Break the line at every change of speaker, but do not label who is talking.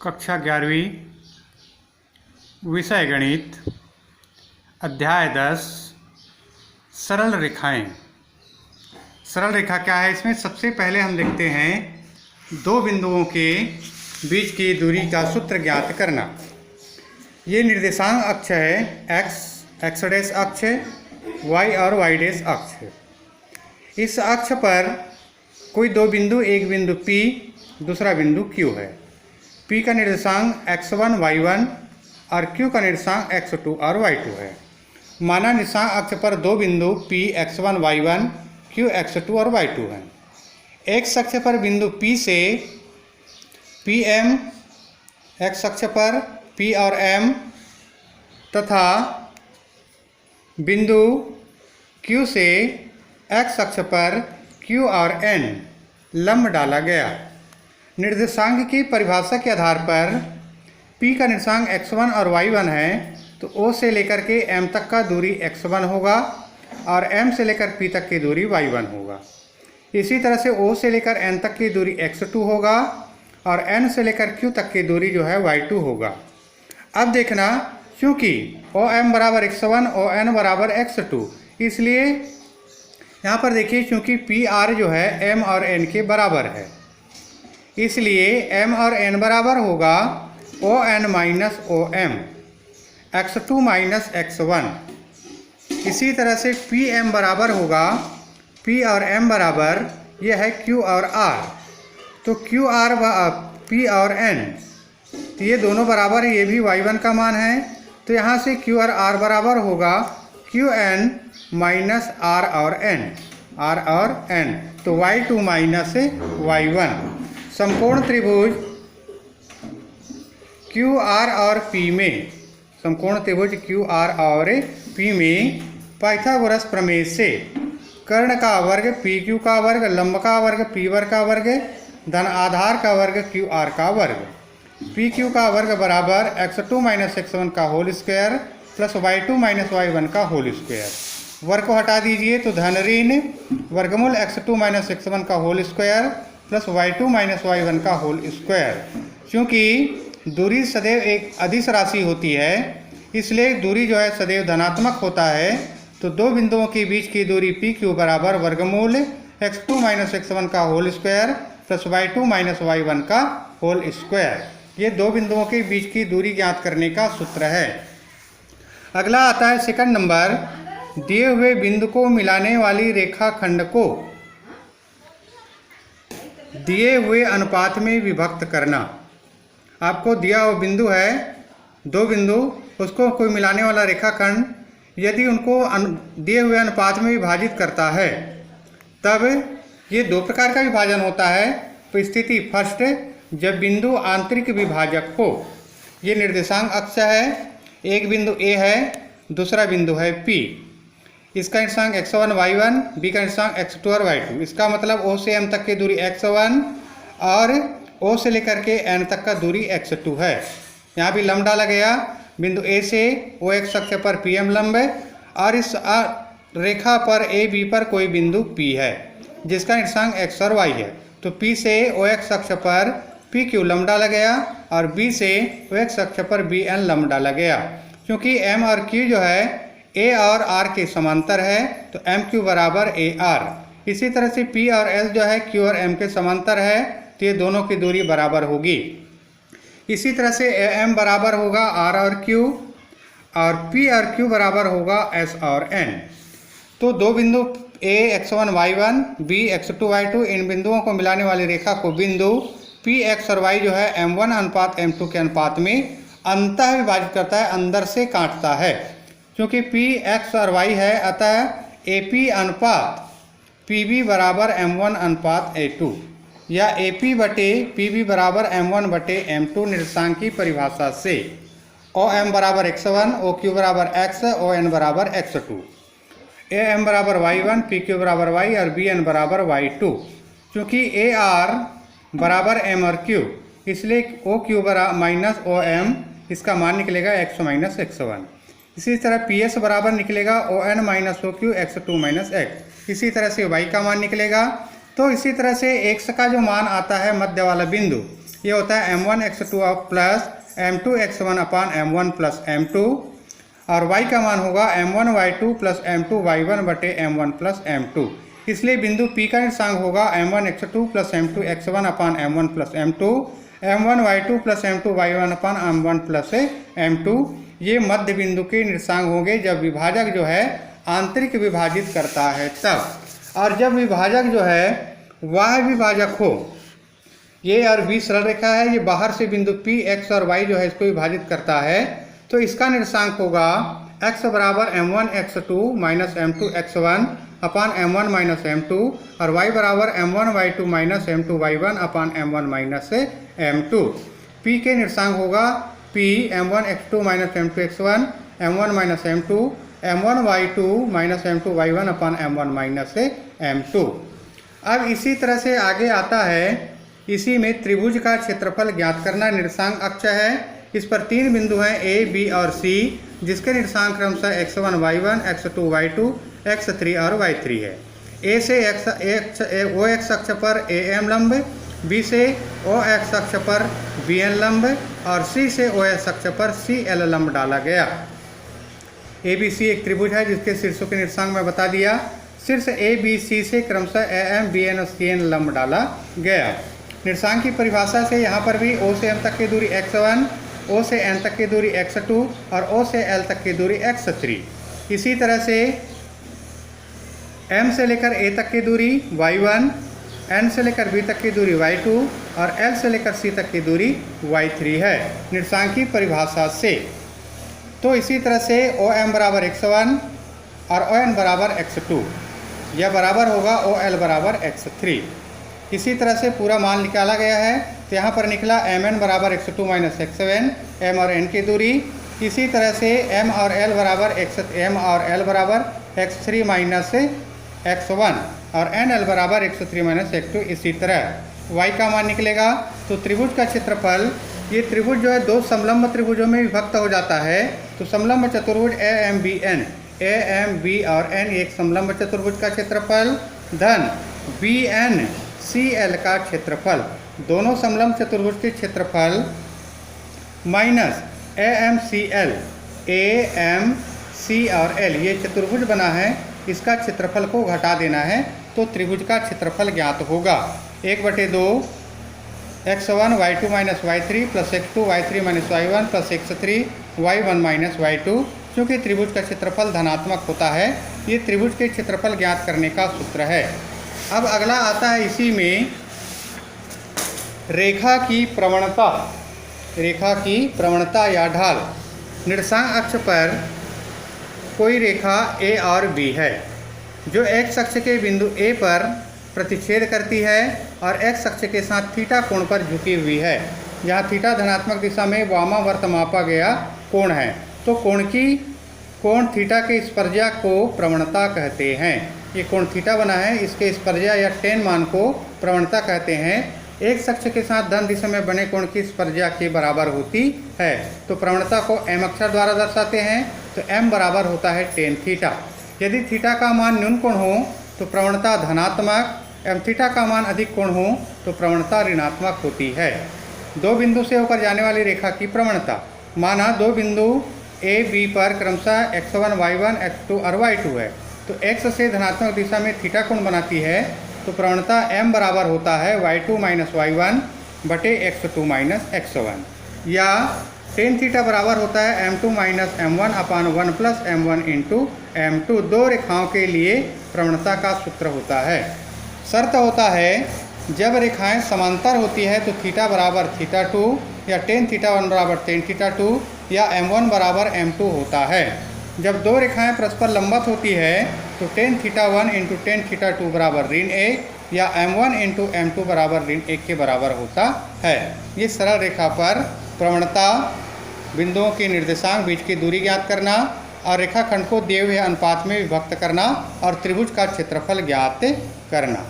कक्षा 11वीं विषय गणित अध्याय 10 सरल रेखाएं। सरल रेखा क्या है? इसमें सबसे पहले हम देखते हैं दो बिंदुओं के बीच की दूरी का सूत्र ज्ञात करना। ये निर्देशांक अक्ष है, एक्स डैश अक्ष, वाई और वाई डैश अक्ष है। इस अक्ष पर कोई दो बिंदु, एक बिंदु P, दूसरा बिंदु Q है। P का निर्देशांक x1 y1 और Q का निर्देशांक x2 और y2 है। माना निर्देशांक अक्ष पर दो बिंदु P x1 y1, Q x2 और y2 हैं। x अक्ष पर बिंदु P से PM, x अक्ष पर P और M तथा बिंदु Q से x अक्ष पर Q और N लंब डाला गया। निर्देशांक की परिभाषा के आधार पर P का निर्देशांक x1 और y1 है, तो O से लेकर के M तक का दूरी x1 होगा और M से लेकर P तक की दूरी y1 होगा। इसी तरह से O से लेकर N तक की दूरी x2 होगा और N से लेकर Q तक की दूरी जो है y2 होगा। अब देखना, क्योंकि OM बराबर x1, ON बराबर x2, इसलिए यहाँ पर देखिए क्योंकि PR जो है M और N के बराबर है, इसलिए M और N बराबर होगा ON minus OM, x2 minus x1। इसी तरह से PM बराबर होगा P और M बराबर, यह है Q और R, तो QR P और N, तो ये दोनों बराबर है, ये भी y1 का मान है, तो यहाँ से Q और R बराबर होगा QN माइनस R और N, तो y2 माइनस y1। समकोण त्रिभुज QR और P में, समकोण त्रिभुज QR और P में पाइथागोरस प्रमेय से कर्ण का वर्ग PQ का वर्ग, लंब का वर्ग P वर्ग का वर्ग, धन आधार का वर्ग QR का वर्ग, PQ का वर्ग बराबर x2 माइनस x1 का whole square plus y2 minus y1 का होल स्क्वायर। वर्ग को हटा दीजिए तो धन ऋण वर्गमूल x2 माइनस x1 का whole square plus y2 minus y1 का होल स्क्वायर। क्योंकि दूरी सदैव एक अदिश राशि होती है, इसलिए दूरी जो है सदैव धनात्मक होता है, तो दो बिंदुओं के बीच की दूरी PQ बराबर वर्गमूल x2 माइनस x1 का whole square plus y2 minus y1 का होल स्क्वायर। ये दो बिंदुओं के बीच की दूरी ज्ञात करने का सूत्र है। अगला आता है सेकंड नंबर, दिए हुए बिंदु को मिलाने वाली रेखाखंड को दिए हुए अनुपात में विभक्त करना। आपको दिया हुआ बिंदु है, दो बिंदु, उसको कोई मिलाने वाला रेखाखंड यदि उनको दिए हुए अनुपात में विभाजित करता है, तब ये दो प्रकार का विभाजन होता है। तो स्थिति फर्स्ट, जब बिंदु आंतरिक विभाजक हो। ये निर्देशांक अक्ष है, एक बिंदु A है, दूसरा बिंदु है P, इसका निर्देशांक x1 y1, B का निर्देशांक x2 और y2। इसका मतलब O से M तक की दूरी x1 और O से लेकर के N तक का दूरी x2 है। यहाँ भी लंब डाला गया, बिंदु A से OX अक्ष पर PM लंब है और इस रेखा पर AB पर कोई बिंदु P है जिसका निर्देशांक x और y है, तो P से OX अक्ष पर PQ लंब डाला गया और B से OX अक्ष पर BN लंब डाला गया। क्योंकि M और Q जो है A और R के समांतर है, तो MQ बराबर AR। इसी तरह से P और L जो है Q और M के समांतर है, तो ये दोनों की दूरी बराबर होगी। इसी तरह से M बराबर होगा R और Q और P और Q बराबर होगा S और N। तो दो बिंदु A x1 y1, B x2 y2, इन बिंदुओं को मिलाने वाली रेखा को बिंदु P x और y जो है M1 अनुपात M2 के अनुपात में अंतः विभाजित करता है, अंदर से काटता है। क्योंकि P x और y है, अतः AP अनुपात PB बराबर M1 अनुपात A2 या AP बटे PB बराबर M1 बटे M2 निर्देशांक की परिभाषा से OM बराबर x1, OQ बराबर x, ON बराबर x2, AM बराबर y1, PQ बराबर y और BN बराबर y2। क्योंकि AR बराबर M और Q, इसलिए OQ बराबर माइनस OM, इसका मान निकलेगा x माइनस x1। इसी तरह PS बराबर निकलेगा ON minus OQ x2 minus x। इसी तरह से y का मान निकलेगा। तो इसी तरह से x का जो मान आता है मध्य वाला बिंदु, ये होता है m1x2 प्लस m2x1 अपान m1 प्लस m2, और y का मान होगा m1y2 प्लस m2y1 बटे m1 प्लस m2। इसलिए बिंदु P का निर्देशांक होगा m1x2 प्लस m2x1 अपान m1 plus m2, m1y2 plus m2y1 अपान m1 प्लस m2। ये मध्य बिंदु के निर्देशांक होंगे जब विभाजक जो है आंतरिक विभाजित करता है तब। और जब विभाजक जो है वह विभाजक हो, ये और बी सरल रेखा है, ये बाहर से बिंदु P x और y जो है इसको विभाजित करता है, तो इसका निर्देशांक होगा x बराबर m1x2 माइनस m2x1 अपान m1 माइनस m2, और y बराबर m1y2 माइनस m2y1 अपान m1 माइनस m2। P के निर्देशांक होगा P m1x2 minus m2x1 m1 minus m2 m1y2 minus m2y1 अपान m1 माइनस m2। अब इसी तरह से आगे आता है, इसी में त्रिभुज का क्षेत्रफल ज्ञात करना। निर्देशांक अक्ष है, इस पर 3 बिंदु हैं A, B और C, जिसके निर्देशांक क्रमशः x1 y1, x2 y2, x3 और y3 है। A से OX अक्ष पर AM लंब, B से OX अक्ष पर BN लंब और C से OS अक्ष पर CL लंब डाला गया। ABC एक त्रिभुज है जिसके शीर्षों के निर्देशांक मैं बता दिया। शीर्ष ABC से क्रमशः AM, BN और CN लंब डाला गया। निर्देशांक की परिभाषा से यहाँ पर भी O से M तक की दूरी x1, O से N तक की दूरी x2 और O से L तक की दूरी x3। इसी तरह से M से लेकर A तक की दूरी y1, N से लेकर B तक की दूरी y2 और L से लेकर C तक की दूरी y3 है निर्देशांक की परिभाषा से। तो इसी तरह से OM बराबर x1 और ON बराबर x2, यह बराबर होगा OL बराबर x3। इसी तरह से पूरा मान निकाला गया है, तो यहाँ पर निकला MN बराबर x2 माइनस x7, M और N की दूरी। इसी तरह से M और L बराबर x3 माइनस x1 और NL बराबर x3 माइनस x2। इसी तरह Y का मान निकलेगा। तो त्रिभुज का क्षेत्रफल, ये त्रिभुज जो है 2 समलंब त्रिभुजों में विभक्त हो जाता है। तो समलंब चतुर्भुज AMB और N एक समलंब चतुर्भुज का क्षेत्रफल धन BNCL का क्षेत्रफल, दोनों समलंब चतुर्भुज के क्षेत्रफल माइनस AMC और L, ये चतुर्भुज बना है, इसका क्षेत्रफल को घटा देना है तो त्रिभुज का क्षेत्रफल ज्ञात होगा। 1/2 x1 y2 minus y3 plus x2 y3 minus y1 plus x3 y1 minus y2। क्योंकि त्रिभुज का क्षेत्रफल धनात्मक होता है, ये त्रिभुज के क्षेत्रफल ज्ञात करने का सूत्र है। अब अगला आता है इसी में रेखा की प्रवणता या ढाल। निर्देशांक अक्ष पर कोई रेखा A और B है जो x अक्ष के बिंदु A पर प्रतिच्छेद करती है और x अक्ष के साथ थीटा कोण पर झुकी हुई है, जहाँ थीटा धनात्मक दिशा में वामावर्त मापा गया कोण है। तो कोण थीटा के स्पर्शा को प्रवणता कहते हैं। ये कोण थीटा बना है, इसके स्पर्शा या टेन मान को प्रवणता कहते हैं। एक अक्ष के साथ धन दिशा में बने कोण की स्पर्शा के बराबर होती है। तो प्रवणता को m अक्षर द्वारा दर्शाते हैं। तो m बराबर होता है टेन थीटा। यदि थीटा का मान न्यून कोण हो तो प्रवणता धनात्मक, एवं थीटा का मान अधिक कोण हो तो प्रवणता ऋणात्मक होती है। 2 बिंदु से होकर जाने वाली रेखा की प्रवणता, माना 2 बिंदु A, B पर क्रमशः x1, y1, x2 और y2 है। तो x से धनात्मक दिशा में थीटा कोण बनाती है, तो प्रवणता m बराबर होता है y2 माइनस y1 बटे x2 माइनस x1, या टेन थीटा बराबर होता है m2 माइनस m1 अपान 1 प्लस m1 इंटू m2। 2 रेखाओं के लिए प्रवणता का सूत्र होता है। शर्त होता है जब रेखाएं समांतर होती है तो थीटा बराबर θ2 या टेन θ1 बराबर टेन θ2 या m1 बराबर m2 होता है। जब 2 रेखाएं परस्पर लंबवत होती है तो टेन θ1 इंटू टेन θ2 बराबर ऋण 1 या m1 इंटू m2 बराबर ऋण 1 के बराबर होता है। ये सरल रेखा पर प्रवणता, बिंदुओं के निर्देशांक, बीच की दूरी ज्ञात करना और रेखाखंड को दिए हुए अनुपात में विभक्त करना और त्रिभुज का क्षेत्रफल ज्ञात करना।